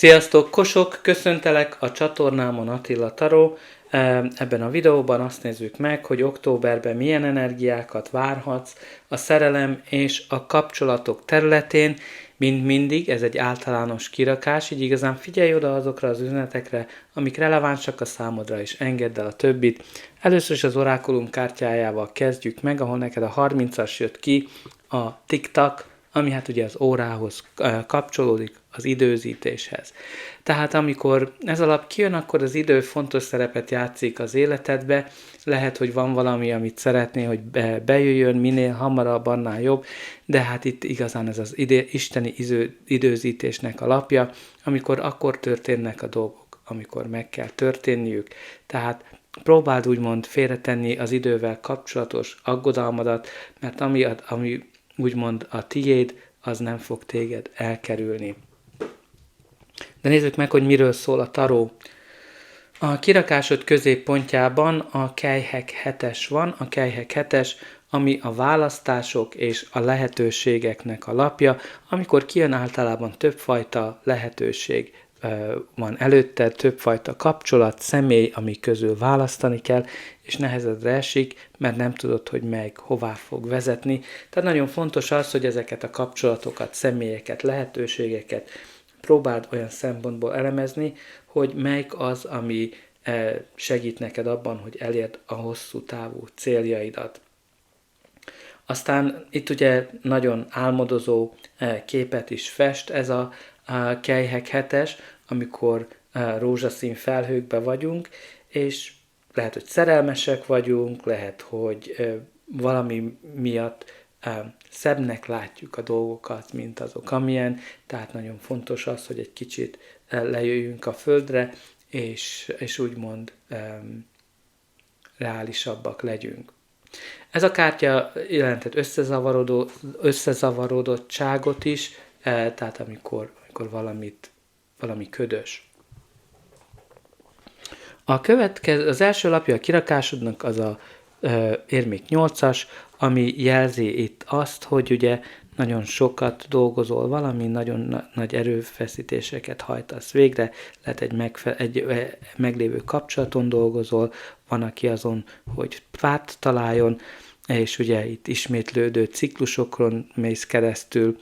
Sziasztok, Kosok! Köszöntelek a csatornámon, Attila Taró. Ebben a videóban azt nézzük meg, hogy októberben milyen energiákat várhatsz a szerelem és a kapcsolatok területén. Mint mindig, ez egy általános kirakás, így igazán figyelj oda azokra az üzenetekre, amik relevánsak a számodra, és engedd el a többit. Először is az orákulum kártyájával kezdjük meg, ahol neked a 30-as jött ki, a TikTok, ami hát ugye az órához kapcsolódik, az időzítéshez. Tehát amikor ez alap kijön, akkor az idő fontos szerepet játszik az életedbe, lehet, hogy van valami, amit szeretné, hogy bejöjjön, minél hamarabb, annál jobb, de hát itt igazán ez az isteni időzítésnek alapja, amikor akkor történnek a dolgok, amikor meg kell történniük. Tehát próbáld úgymond félretenni az idővel kapcsolatos aggodalmadat, mert ami úgymond a tiéd, az nem fog téged elkerülni. De nézzük meg, hogy miről szól a taró. A kirakásod középpontjában a kelyhek 7-es van, a kelyhek 7-es, ami a választások és a lehetőségeknek a lapja, amikor kijön általában többfajta lehetőség van előtte, többfajta kapcsolat, személy, ami közül választani kell, és nehezedre esik, mert nem tudod, hogy melyik hová fog vezetni. Tehát nagyon fontos az, hogy ezeket a kapcsolatokat, személyeket, lehetőségeket próbáld olyan szempontból elemezni, hogy melyik az, ami segít neked abban, hogy elérd a hosszú távú céljaidat. Aztán itt ugye nagyon álmodozó képet is fest ez a kelyhek 7-es, amikor rózsaszín felhőkbe vagyunk, és lehet, hogy szerelmesek vagyunk, lehet, hogy valami miatt szebbnek látjuk a dolgokat, mint azok, amilyen, tehát nagyon fontos az, hogy egy kicsit lejöjjünk a földre, és úgymond reálisabbak legyünk. Ez a kártya jelentett összezavarodottságot is, tehát amikor valami ködös. Az első lapja a kirakásodnak az a érmék 8-as, ami jelzi itt azt, hogy ugye nagyon sokat dolgozol valami, nagyon nagy erőfeszítéseket hajtasz végre, lehet egy meglévő kapcsolaton dolgozol, van, aki azon, hogy párt találjon, és ugye itt ismétlődő ciklusokon mész keresztül.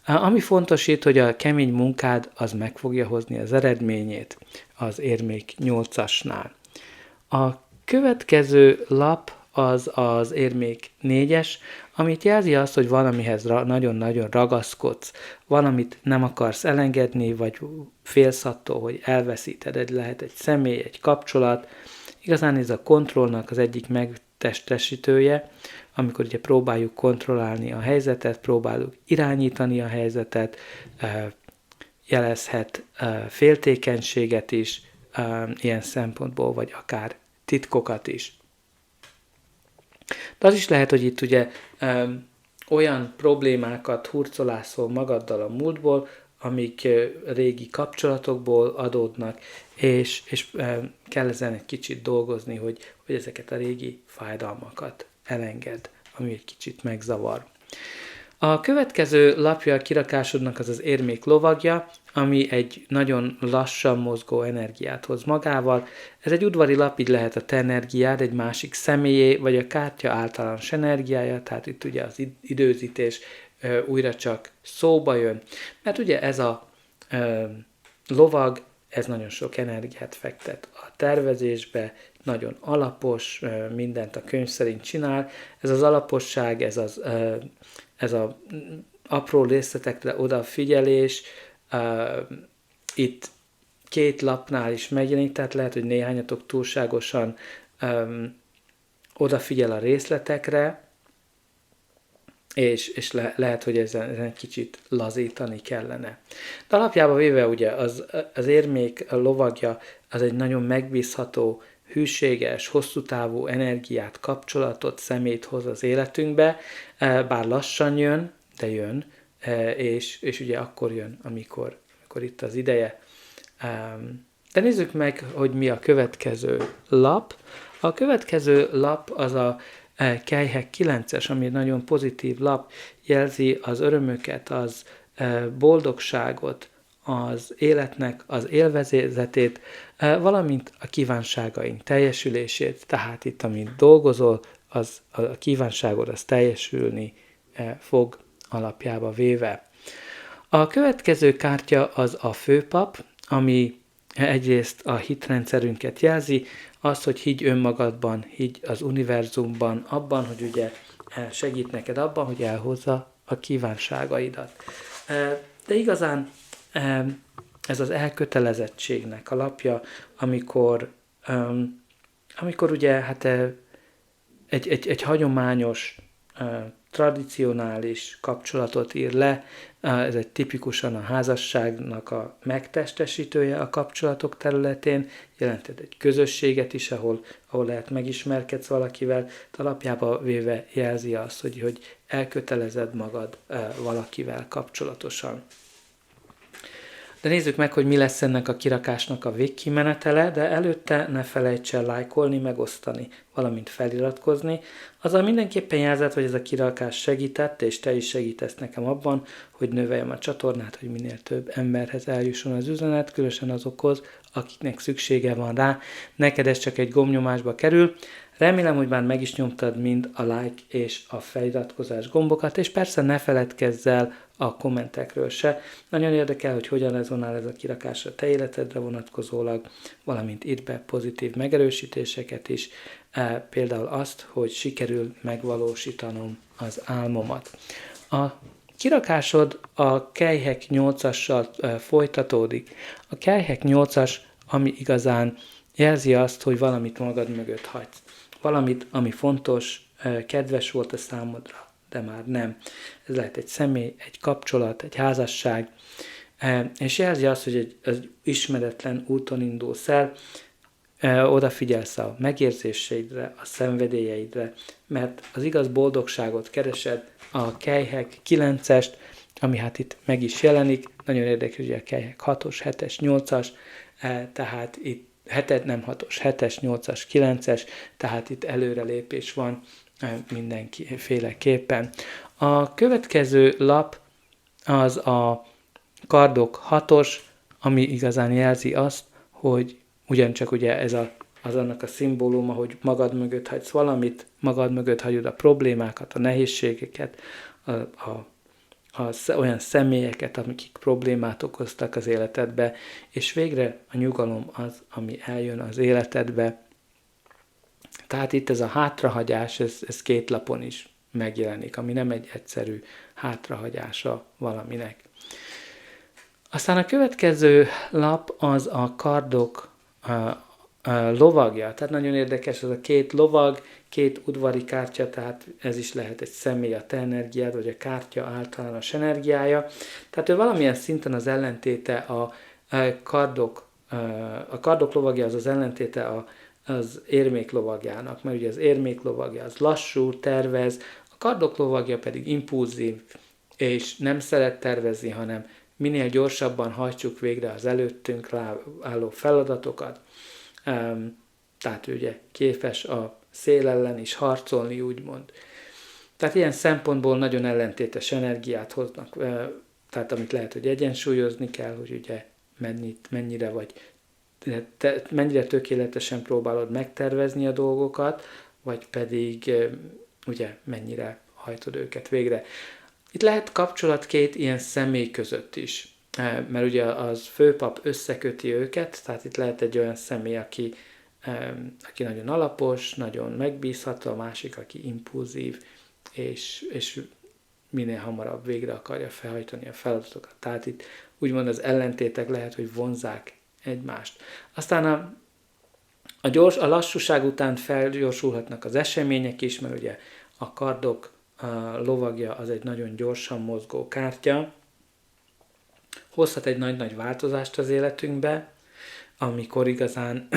Ami fontos itt, hogy a kemény munkád az meg fogja hozni az eredményét az érmék 8-asnál. A következő lap az érmék 4-es, amit jelzi azt, hogy valamihez nagyon-nagyon ragaszkodsz, valamit nem akarsz elengedni, vagy félsz attól, hogy elveszíted, lehet egy személy, egy kapcsolat. Igazán ez a kontrollnak az egyik megtestesítője, amikor ugye próbáljuk kontrollálni a helyzetet, próbáljuk irányítani a helyzetet, jelezhet féltékenységet is ilyen szempontból, vagy akár titkokat is. De az is lehet, hogy itt ugye olyan problémákat hurcolászol magaddal a múltból, amik régi kapcsolatokból adódnak, és kell ezen egy kicsit dolgozni, hogy ezeket a régi fájdalmakat elengedd, ami egy kicsit megzavar. A következő lapja a kirakásodnak az érmék lovagja, ami egy nagyon lassan mozgó energiát hoz magával. Ez egy udvari lap, így lehet a te energiád, egy másik személyé, vagy a kártya általános energiája, tehát itt ugye az időzítés újra csak szóba jön. Mert ugye ez a lovag, ez nagyon sok energiát fektet a tervezésbe, nagyon alapos, mindent a könyv szerint csinál. Ez az alaposság, ez a apró részletekre odafigyelés, itt 2 lapnál is megjelenik, tehát lehet, hogy néhányatok túlságosan odafigyel a részletekre, és lehet, hogy ezen egy kicsit lazítani kellene. De alapjában véve ugye az érmék lovagja az egy nagyon megbízható, hűséges, hosszú távú energiát, kapcsolatot, szemét hoz az életünkbe, bár lassan jön, de jön, és ugye akkor jön, amikor itt az ideje. De nézzük meg, hogy mi a következő lap. A következő lap az a kelyhek 9-es, ami egy nagyon pozitív lap, jelzi az örömöket, az boldogságot, az életnek az élvezetét, valamint a kívánságaink teljesülését. Tehát itt, amint dolgozol, az a kívánságod az teljesülni fog alapjába véve. A következő kártya az a főpap, ami egyrészt a hitrendszerünket jelzi, az, hogy higgy önmagadban, higgy az univerzumban, abban, hogy ugye segít neked abban, hogy elhozza a kívánságaidat. De igazán ez az elkötelezettségnek alapja, amikor ugye hát egy hagyományos, tradicionális kapcsolatot ír le, ez egy tipikusan a házasságnak a megtestesítője a kapcsolatok területén, jelentett egy közösséget is, ahol lehet megismerkedsz valakivel, alapjába véve jelzi azt, hogy elkötelezed magad valakivel kapcsolatosan. De nézzük meg, hogy mi lesz ennek a kirakásnak a végkimenetele, de előtte ne felejts el lájkolni, megosztani, valamint feliratkozni. Azzal mindenképpen jelzett, hogy ez a kirakás segített, és te is segítesz nekem abban, hogy növeljem a csatornát, hogy minél több emberhez eljusson az üzenet, különösen azokhoz, akiknek szüksége van rá. Neked ez csak egy gombnyomásba kerül. Remélem, hogy már meg is nyomtad mind a like és a feliratkozás gombokat, és persze ne feledkezz el a kommentekről se. Nagyon érdekel, hogy hogyan rezonál ez a kirakás a te életedre vonatkozólag, valamint írd be pozitív megerősítéseket is, például azt, hogy sikerül megvalósítanom az álmomat. A kirakásod a Kelyhek 8-assal folytatódik. A Kelyhek 8-as, ami igazán jelzi azt, hogy valamit magad mögött hagysz. Valamit, ami fontos, kedves volt a számodra, de már nem. Ez lehet egy személy, egy kapcsolat, egy házasság, és jelzi azt, hogy egy ismeretlen úton indulsz el, odafigyelsz a megérzéseidre, a szenvedélyeidre, mert az igaz boldogságot keresed, a Kelyhek 9-est, ami hát itt meg is jelenik, nagyon érdekes, hogy a Kelyhek 6-os, 7-es, 8-as, tehát itt 7-es, 8-as, 9-es, tehát itt előrelépés van mindenféleképpen. A következő lap az a Kardok 6-os, ami igazán jelzi azt, hogy ugyancsak ugye ez az annak a szimbóluma, hogy magad mögött hagysz valamit, magad mögött hagyod a problémákat, a nehézségeket, olyan személyeket, akik problémát okoztak az életedbe, és végre a nyugalom az, ami eljön az életedbe. Tehát itt ez a hátrahagyás, ez 2 lapon is megjelenik, ami nem egy egyszerű hátrahagyása valaminek. Aztán a következő lap az a Kardok lovagja. Tehát nagyon érdekes, ez a 2 lovag, 2 udvari kártya, tehát ez is lehet egy személy, a te energiád, vagy a kártya általános energiája. Tehát ő valamilyen szinten az ellentéte a kardok lovagja az ellentéte az érmék lovagjának, mert ugye az érmék lovagja az lassú, tervez, a kardok lovagja pedig impulzív, és nem szeret tervezni, hanem minél gyorsabban hajtsuk végre az előttünk álló feladatokat. Tehát ugye képes a szél ellen is harcolni, úgymond. Tehát ilyen szempontból nagyon ellentétes energiát hoznak, tehát amit lehet, hogy egyensúlyozni kell, hogy ugye mennyire tökéletesen próbálod megtervezni a dolgokat, vagy pedig ugye mennyire hajtod őket végre. Itt lehet kapcsolat 2 ilyen személy között is, mert ugye az főpap összeköti őket, tehát itt lehet egy olyan személy, aki nagyon alapos, nagyon megbízható, a másik, aki impulzív, és minél hamarabb végre akarja felhajtani a feladatokat. Tehát itt úgymond az ellentétek lehet, hogy vonzzák egymást. Aztán a lassúság után felgyorsulhatnak az események is, mert ugye a kardok lovagja az egy nagyon gyorsan mozgó kártya, hozhat egy nagy-nagy változást az életünkbe, amikor igazán,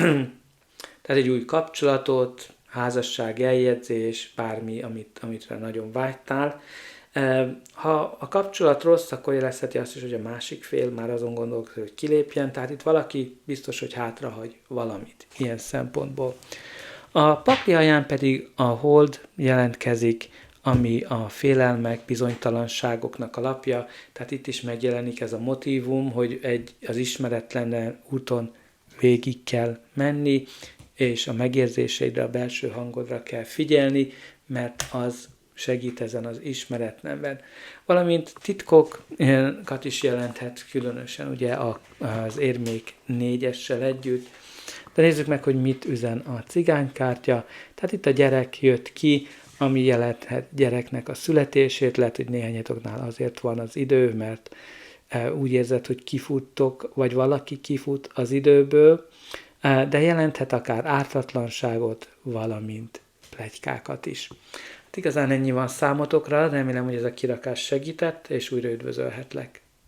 tehát egy új kapcsolatot, házasság, eljegyzés, bármi, amitre nagyon vágytál. Ha a kapcsolat rossz, akkor jelezheti azt is, hogy a másik fél már azon gondolkodik, hogy kilépjen, tehát itt valaki biztos, hogy hátrahagy valamit ilyen szempontból. A pakli alján pedig a hold jelentkezik, ami a félelmek, bizonytalanságoknak alapja. Tehát itt is megjelenik ez a motívum, hogy az ismeretlen úton végig kell menni, és a megérzéseidre, a belső hangodra kell figyelni, mert az segít ezen az ismeretlenben. Valamint titkokat is jelenthet, különösen ugye az érmék 4-essel együtt. De nézzük meg, hogy mit üzen a cigánykártya. Tehát itt a gyerek jött ki, ami jelenthet gyereknek a születését, lehet, hogy néhányatoknál azért van az idő, mert úgy érzed, hogy kifuttok, vagy valaki kifut az időből, de jelenthet akár ártatlanságot, valamint pletykákat is. Hát igazán ennyi van számotokra, remélem, hogy ez a kirakás segített, és újra üdvözölhetlek.